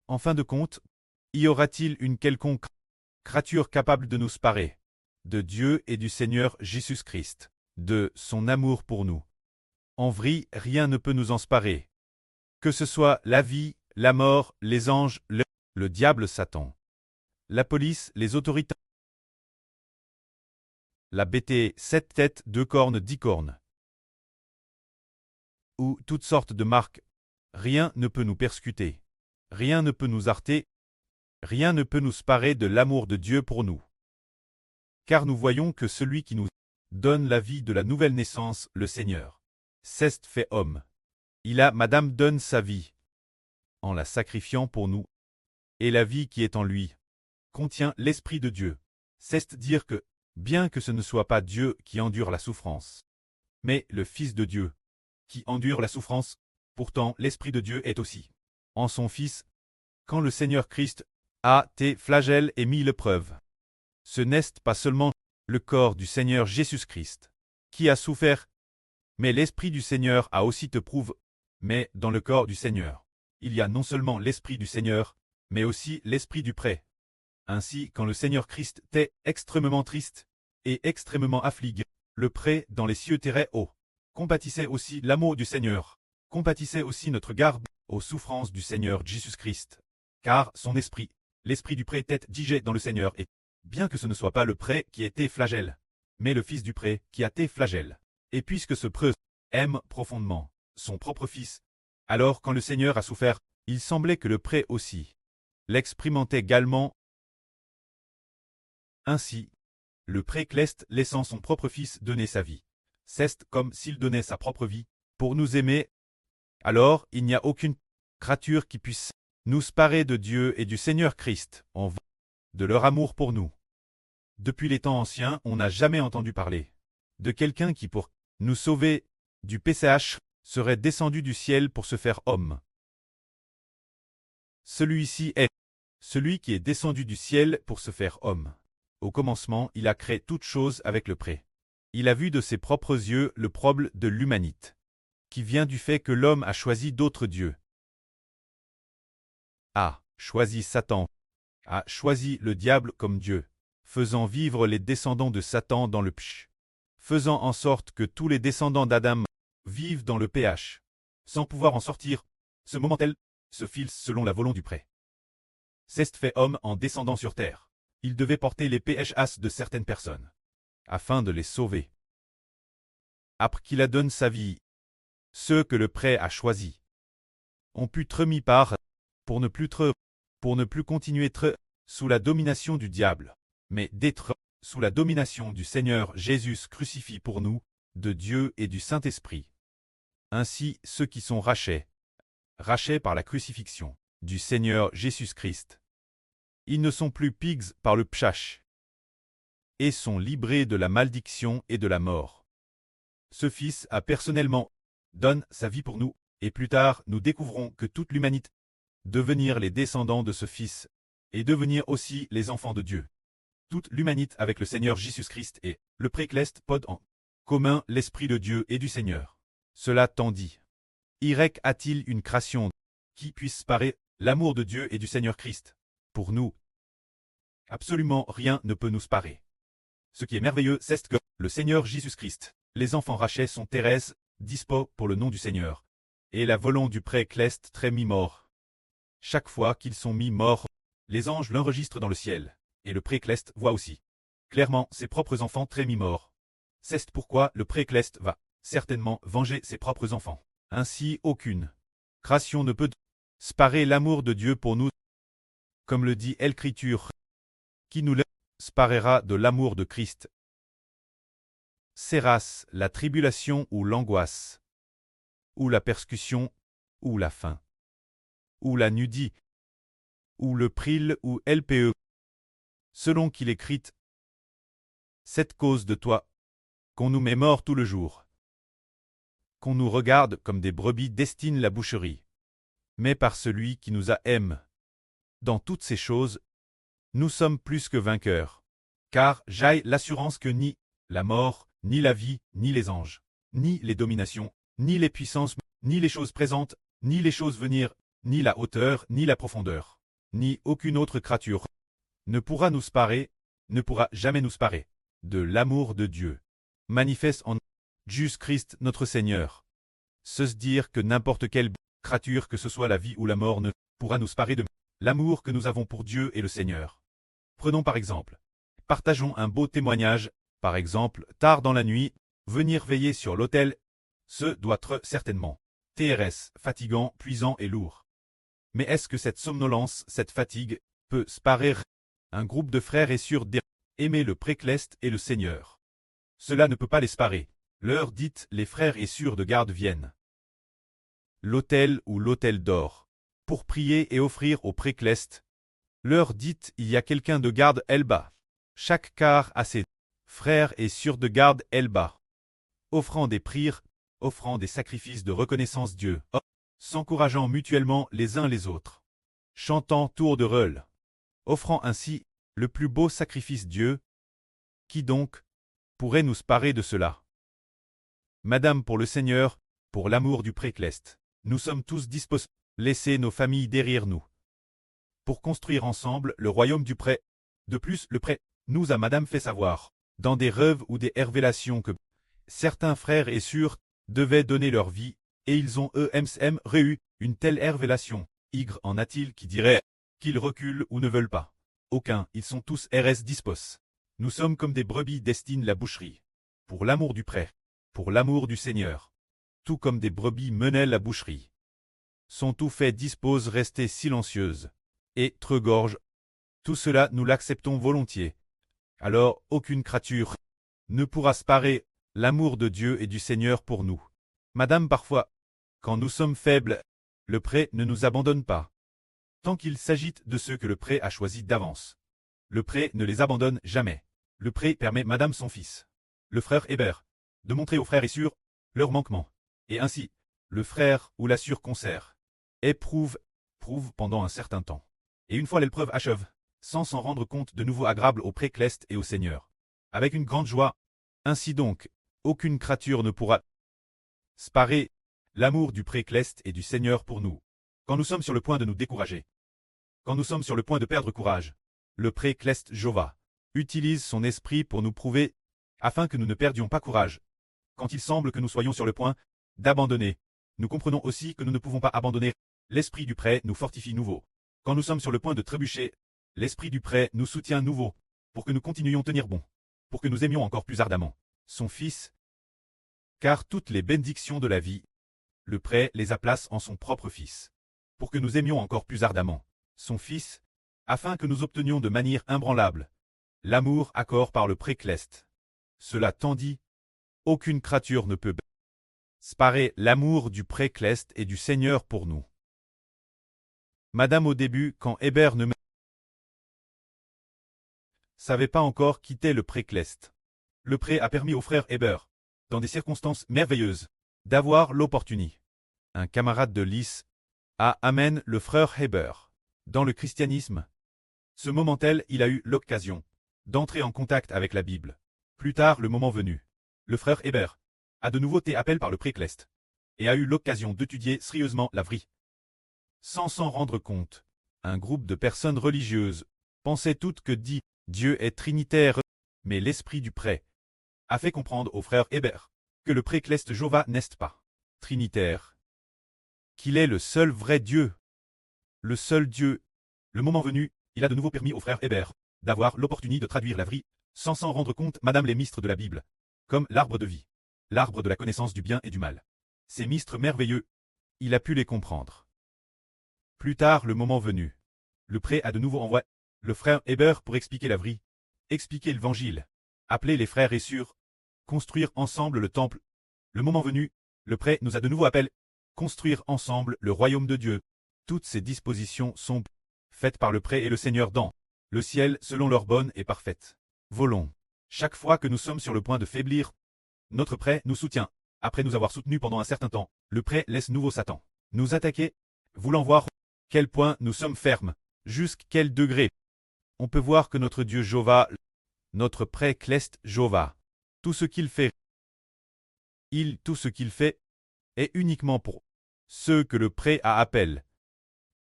En fin de compte, y aura-t-il une quelconque créature capable de nous séparer de Dieu et du Seigneur Jésus-Christ, de son amour pour nous? En vrai, rien ne peut nous en séparer. Que ce soit la vie, la mort, les anges, le diable Satan, la police, les autorités, la bête, 7 têtes, 2 cornes, 10 cornes, ou toutes sortes de marques, rien ne peut nous persécuter, rien ne peut nous arrêter, rien ne peut nous séparer de l'amour de Dieu pour nous. Car nous voyons que celui qui nous donne la vie de la nouvelle naissance, le Seigneur, s'est fait homme. Il a, Madame, donne sa vie, en la sacrifiant pour nous, et la vie qui est en lui contient l'Esprit de Dieu. C'est dire que, bien que ce ne soit pas Dieu qui endure la souffrance, mais le Fils de Dieu, qui endure la souffrance, pourtant l'Esprit de Dieu est aussi en son Fils, quand le Seigneur Christ a été flagelle et mis l'épreuve. Ce n'est pas seulement le corps du Seigneur Jésus-Christ qui a souffert, mais l'Esprit du Seigneur a aussi te prouve, mais dans le corps du Seigneur, il y a non seulement l'Esprit du Seigneur, mais aussi l'Esprit du prêtre. Ainsi, quand le Seigneur Christ était extrêmement triste et extrêmement affligé, le prêtre dans les cieux très haut compatissait aussi l'amour du Seigneur, compatissait aussi notre garde aux souffrances du Seigneur Jésus-Christ. Car son esprit, l'esprit du prêtre était digé dans le Seigneur et, bien que ce ne soit pas le prêtre qui était flagelle, mais le fils du prêtre qui a été flagelle. Et puisque ce prêtre aime profondément son propre fils, alors quand le Seigneur a souffert, il semblait que le prêtre aussi l'expérimentait également. Ainsi, le prêtre laissant son propre fils donner sa vie, c'est comme s'il donnait sa propre vie pour nous aimer. Alors il n'y a aucune créature qui puisse nous séparer de Dieu et du Seigneur Christ, en vue de leur amour pour nous. Depuis les temps anciens, on n'a jamais entendu parler de quelqu'un qui, pour nous sauver du péché, serait descendu du ciel pour se faire homme. Celui-ci est celui qui est descendu du ciel pour se faire homme. Au commencement, il a créé toutes choses avec le pré. Il a vu de ses propres yeux le problème de l'humanité, qui vient du fait que l'homme a choisi d'autres dieux. A choisi Satan, a choisi le diable comme Dieu, faisant vivre les descendants de Satan dans le péché, faisant en sorte que tous les descendants d'Adam vivent dans le péché, sans pouvoir en sortir. Ce moment-là, ce fils selon la volonté du pré. S'est fait homme en descendant sur terre. Il devait porter les péchés de certaines personnes, afin de les sauver. Après qu'il a donné sa vie, ceux que le pré a choisis ont pu être mis par pour ne plus continuer être sous la domination du diable, mais d'être sous la domination du Seigneur Jésus crucifié pour nous, de Dieu et du Saint-Esprit. Ainsi, ceux qui sont rachés par la crucifixion du Seigneur Jésus-Christ, ils ne sont plus pigs par le péché et sont libérés de la malédiction et de la mort. Ce Fils a personnellement donné sa vie pour nous, et plus tard nous découvrons que toute l'humanité devenir les descendants de ce Fils, et devenir aussi les enfants de Dieu. Toute l'humanité avec le Seigneur Jésus-Christ et le précleste pod en commun l'Esprit de Dieu et du Seigneur. Cela tendit. Irek a-t-il une création qui puisse séparer l'amour de Dieu et du Seigneur Christ? Pour nous, absolument rien ne peut nous séparer. Ce qui est merveilleux, c'est que le Seigneur Jésus-Christ, les enfants rachés sont Thérèse, dispo pour le nom du Seigneur, et la volonté du précleste très mi-mort. Chaque fois qu'ils sont mi-morts, les anges l'enregistrent dans le ciel, et le précleste voit aussi clairement ses propres enfants très mi-morts. C'est pourquoi le précleste va certainement venger ses propres enfants. Ainsi aucune création ne peut séparer l'amour de Dieu pour nous, comme le dit l'Écriture, qui nous séparera de l'amour de Christ. Séras, la tribulation ou l'angoisse, ou la persécution, ou la faim, ou la nudité, ou le pril ou LPE, selon qu'il écrit, cette cause de toi, qu'on nous met mort tout le jour, qu'on nous regarde comme des brebis destinent la boucherie, mais par celui qui nous a aimés. Dans toutes ces choses, nous sommes plus que vainqueurs, car j'ai l'assurance que ni la mort, ni la vie, ni les anges, ni les dominations, ni les puissances, ni les choses présentes, ni les choses venir, ni la hauteur, ni la profondeur, ni aucune autre créature ne pourra nous séparer, ne pourra jamais nous séparer de l'amour de Dieu, manifeste en Jésus-Christ notre Seigneur. Se dire que n'importe quelle créature, que ce soit la vie ou la mort, ne pourra nous séparer de l'amour que nous avons pour Dieu et le Seigneur. Prenons par exemple. Partageons un beau témoignage, par exemple, tard dans la nuit, venir veiller sur l'autel, ce doit être certainement TRS, fatigant, puisant et lourd. Mais est-ce que cette somnolence, cette fatigue, peut séparer un groupe de frères et sœurs d'aimer le précleste et le Seigneur? Cela ne peut pas les séparer. L'heure dite, les frères et sœurs de garde viennent. L'autel ou l'autel d'or. Pour prier et offrir au précleste. L'heure dite, il y a quelqu'un de garde elle-bas. Chaque quart a ses frères et sœurs de garde elle-bas. Offrant des prières, offrant des sacrifices de reconnaissance Dieu, s'encourageant mutuellement les uns les autres. Chantant tour de rôle. Offrant ainsi le plus beau sacrifice Dieu. Qui donc pourrait nous séparer de cela? Madame, pour le Seigneur, pour l'amour du précleste, nous sommes tous disposés à laisser nos familles derrière nous. Pour construire ensemble le royaume du pré. De plus, le pré nous a Madame fait savoir, dans des rêves ou des révélations, que certains frères et sœurs devaient donner leur vie, et ils ont eux-mêmes reçu une telle révélation. En a-t-il qui dirait qu'ils reculent ou ne veulent pas? Aucun, ils sont tous RS dispos. Nous sommes comme des brebis destinées la boucherie. Pour l'amour du pré, pour l'amour du Seigneur. Tout comme des brebis menaient la boucherie. Sont tout fait dispose rester silencieuses. Et tregorge. Tout cela nous l'acceptons volontiers. Alors aucune créature ne pourra séparer l'amour de Dieu et du Seigneur pour nous. Madame, parfois, quand nous sommes faibles, le pré ne nous abandonne pas. Tant qu'il s'agit de ceux que le pré a choisis d'avance. Le pré ne les abandonne jamais. Le pré permet Madame son fils, le frère Hébert, de montrer aux frères et sœurs leur manquement. Et ainsi, le frère ou la sœur concert, prouve pendant un certain temps. Et une fois l'épreuve achève, sans s'en rendre compte, de nouveau agréable au précleste et au Seigneur. Avec une grande joie. Ainsi donc, aucune créature ne pourra séparer l'amour du précleste et du Seigneur pour nous. Quand nous sommes sur le point de nous décourager, quand nous sommes sur le point de perdre courage, le précleste Jéhovah utilise son esprit pour nous prouver, afin que nous ne perdions pas courage. Quand il semble que nous soyons sur le point d'abandonner, nous comprenons aussi que nous ne pouvons pas abandonner. L'esprit du pré nous fortifie nouveau. Quand nous sommes sur le point de trébucher, l'esprit du pré nous soutient nouveau, pour que nous continuions tenir bon, pour que nous aimions encore plus ardemment son Fils. Car toutes les bénédictions de la vie, le pré les a placées en son propre Fils, pour que nous aimions encore plus ardemment son Fils, afin que nous obtenions de manière imbranlable l'amour accord par le précleste. Cela tandis, aucune créature ne peut séparer l'amour du précleste et du Seigneur pour nous. Madame, au début, quand Hébert ne savait pas encore quitter le précleste, le pré a permis au frère Hébert, dans des circonstances merveilleuses, d'avoir l'opportunité. Un camarade de Lys a amène le frère Hébert dans le christianisme. Ce moment-tel, il a eu l'occasion d'entrer en contact avec la Bible. Plus tard, le moment venu, le frère Hébert a de nouveau été appelé par le précleste et a eu l'occasion d'étudier sérieusement la vie. Sans s'en rendre compte, un groupe de personnes religieuses pensaient toutes que dit Dieu est trinitaire, mais l'esprit du pré a fait comprendre au frère Hébert que le précleste Jéhovah n'est pas trinitaire, qu'il est le seul vrai Dieu. Le seul Dieu. Le moment venu, il a de nouveau permis au frère Hébert d'avoir l'opportunité de traduire la vie, sans s'en rendre compte, Madame, les mystres de la Bible, comme l'arbre de vie, l'arbre de la connaissance du bien et du mal. Ces mystres merveilleux, il a pu les comprendre. Plus tard, le moment venu, le pré a de nouveau envoyé le frère Hébert pour expliquer la vie, expliquer l'évangile, appeler les frères et sœurs, construire ensemble le temple. Le moment venu, le pré nous a de nouveau appelé construire ensemble le royaume de Dieu. Toutes ces dispositions sont faites par le pré et le Seigneur dans le ciel selon leur bonne et parfaite volonté. Chaque fois que nous sommes sur le point de faiblir, notre pré nous soutient. Après nous avoir soutenus pendant un certain temps, le pré laisse nouveau Satan nous attaquer, voulant voir quel point nous sommes fermes, jusqu'à quel degré. On peut voir que notre Dieu Jéhovah, notre précleste Jéhovah, tout ce qu'il fait, tout ce qu'il fait est uniquement pour ceux que le pré a appelé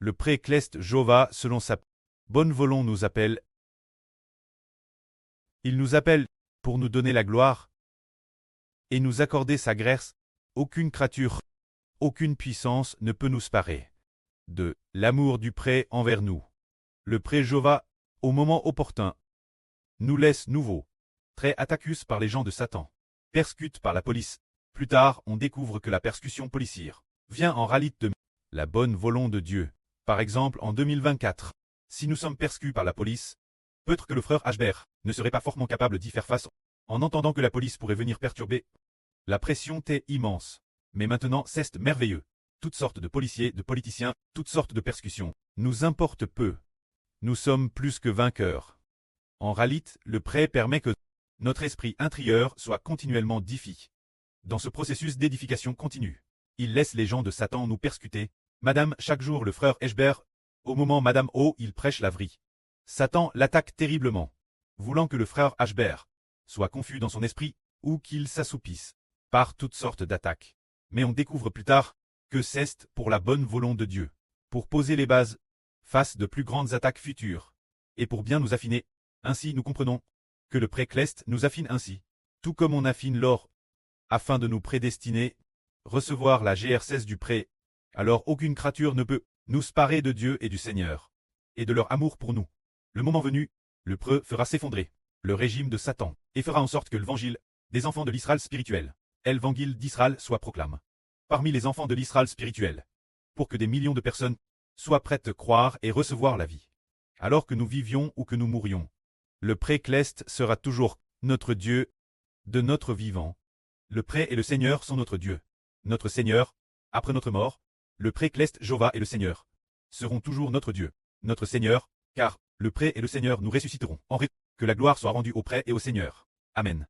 Le pré-cleste Jova, selon sa bonne volonté, nous appelle. Il nous appelle pour nous donner la gloire et nous accorder sa grâce. Aucune créature, aucune puissance ne peut nous séparer de l'amour du pré envers nous. Le pré Jova, au moment opportun, nous laisse nouveau, très attaqués par les gens de Satan, persécutés par la police. Plus tard, on découvre que la persécution policière vient en réalité de la bonne volonté de Dieu. Par exemple, en 2024, si nous sommes persécutés par la police, peut-être que le frère Ashbert ne serait pas fortement capable d'y faire face en entendant que la police pourrait venir perturber. La pression était immense. Mais maintenant, c'est merveilleux. Toutes sortes de policiers, de politiciens, toutes sortes de persécutions, nous importent peu. Nous sommes plus que vainqueurs. En réalité, le prêt permet que notre esprit intérieur soit continuellement édifié. Dans ce processus d'édification continue, il laisse les gens de Satan nous persécuter. Madame, chaque jour le frère Ashbert, au moment Madame O, il prêche la vraie. Satan l'attaque terriblement, voulant que le frère Ashbert soit confus dans son esprit, ou qu'il s'assoupisse par toutes sortes d'attaques. Mais on découvre plus tard que c'est pour la bonne volonté de Dieu, pour poser les bases face de plus grandes attaques futures, et pour bien nous affiner. Ainsi nous comprenons que le pré-cleste nous affine ainsi, tout comme on affine l'or, afin de nous prédestiner, recevoir la GR16 du pré. Alors aucune créature ne peut nous séparer de Dieu et du Seigneur, et de leur amour pour nous. Le moment venu, le pré fera s'effondrer le régime de Satan, et fera en sorte que l'évangile des enfants de l'Israël spirituel, l'évangile d'Israël soit proclamé parmi les enfants de l'Israël spirituel, pour que des millions de personnes soient prêtes à croire et recevoir la vie. Alors que nous vivions ou que nous mourions, le pré-cleste sera toujours notre Dieu de notre vivant. Le pré et le Seigneur sont notre Dieu. Notre Seigneur, après notre mort, le pré-cleste Jova et le Seigneur seront toujours notre Dieu, notre Seigneur, car le pré et le Seigneur nous ressusciteront. Que la gloire soit rendue au pré et au Seigneur. Amen.